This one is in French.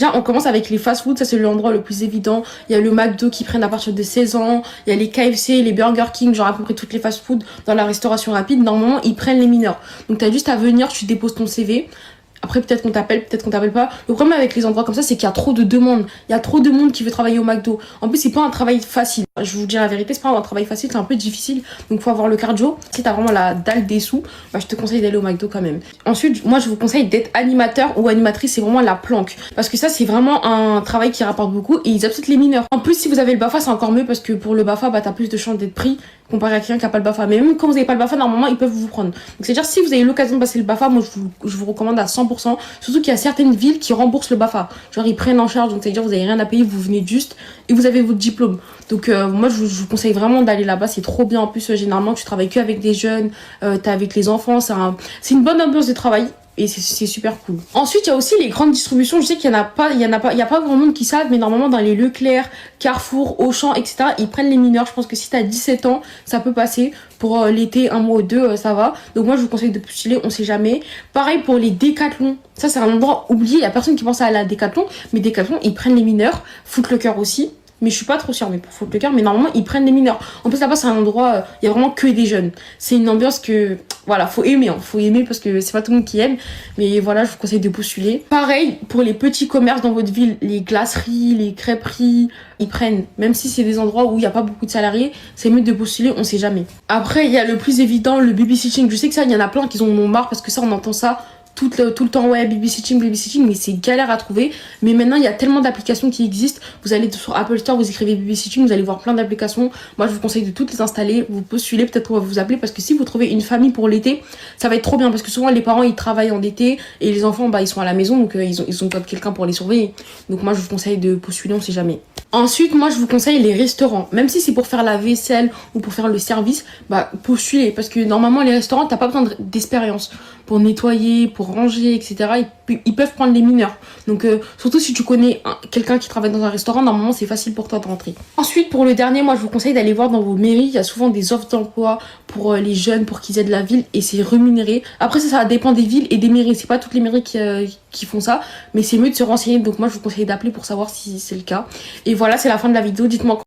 Déjà, on commence avec les fast-food, ça c'est l'endroit le plus évident. Il y a le McDo qui prennent à partir de 16 ans, il y a les KFC, les Burger King, genre à peu près toutes les fast-food dans la restauration rapide. Normalement, ils prennent les mineurs. Donc t'as juste à venir, tu déposes ton CV. Après, peut-être qu'on t'appelle, peut-être qu'on t'appelle pas. Le problème avec les endroits comme ça, c'est qu'il y a trop de demandes. Il y a trop de monde qui veut travailler au McDo. En plus, c'est pas un travail facile. Je vous dis la vérité, c'est pas un travail facile, c'est un peu difficile. Donc, faut avoir le cardio. Si t'as vraiment la dalle des sous, bah, je te conseille d'aller au McDo quand même. Ensuite, moi, je vous conseille d'être animateur ou animatrice. C'est vraiment la planque. Parce que ça, c'est vraiment un travail qui rapporte beaucoup et ils acceptent les mineurs. En plus, si vous avez le BAFA, c'est encore mieux parce que pour le BAFA, bah, t'as plus de chances d'être pris comparé à quelqu'un qui a pas le BAFA. Mais même quand vous avez pas le BAFA, normalement, ils peuvent vous prendre. Donc, c'est-à-dire, si vous avez l'occasion de passer le BAFA, moi, je vous recommande à 100%. Surtout qu'il y a certaines villes qui remboursent le BAFA. Genre, ils prennent en charge. Donc, c'est-à-dire, vous avez rien à payer, vous venez juste et vous avez votre diplôme. Donc, moi, je vous conseille vraiment d'aller là-bas. C'est trop bien. En plus, généralement, tu travailles qu'avec des jeunes, t'es avec les enfants. C'est une bonne ambiance de travail. Et c'est super cool. Ensuite, il y a aussi les grandes distributions. Je sais qu'il y a pas grand monde qui savent, mais normalement dans les Leclerc, Carrefour, Auchan, etc., ils prennent les mineurs. Je pense que si t'as 17 ans, ça peut passer. Pour l'été, un mois ou deux, ça va. Donc moi, je vous conseille de postuler, on sait jamais. Pareil pour les Décathlon. Ça, c'est un endroit oublié. Il y a personne qui pense à la Décathlon. Mais Décathlon, ils prennent les mineurs. Foot le cœur aussi. Mais je suis pas trop sûre, mais pour Foot le cœur, mais normalement, ils prennent les mineurs. En plus, là-bas, c'est un endroit, il y a vraiment que des jeunes. C'est une ambiance que, voilà, faut aimer, hein. Faut aimer parce que c'est pas tout le monde qui aime. Mais voilà, je vous conseille de postuler. Pareil, pour les petits commerces dans votre ville, les glaceries, les crêperies, ils prennent. Même si c'est des endroits où il y a pas beaucoup de salariés, c'est mieux de postuler, on sait jamais. Après, il y a le plus évident, le babysitting. Je sais que ça, il y en a plein qui en ont marre parce que ça, on entend ça tout le temps, ouais, babysitting, mais c'est galère à trouver. Mais maintenant, il y a tellement d'applications qui existent. Vous allez sur Apple Store, vous écrivez babysitting, vous allez voir plein d'applications. Moi, je vous conseille de toutes les installer. Vous postulez, peut-être qu'on va vous appeler parce que si vous trouvez une famille pour l'été, ça va être trop bien parce que souvent, les parents, ils travaillent en été et les enfants, bah, ils sont à la maison, donc ils ont pas quelqu'un pour les surveiller. Donc moi, je vous conseille de postuler, on sait jamais. Ensuite, moi, je vous conseille les restaurants. Même si c'est pour faire la vaisselle ou pour faire le service, bah, postulez. Parce que normalement, les restaurants, t'as pas besoin d'expérience pour nettoyer, pour ranger, etc. Ils peuvent prendre les mineurs. Donc, surtout si tu connais quelqu'un qui travaille dans un restaurant, normalement, c'est facile pour toi de rentrer. Ensuite, pour le dernier, moi, je vous conseille d'aller voir dans vos mairies. Il y a souvent des offres d'emploi pour les jeunes, pour qu'ils aident la ville et c'est rémunéré. Après, ça dépend des villes et des mairies. C'est pas toutes les mairies qui font ça, mais c'est mieux de se renseigner. Donc, moi, je vous conseille d'appeler pour savoir si c'est le cas. Et voilà, c'est la fin de la vidéo. Dites-moi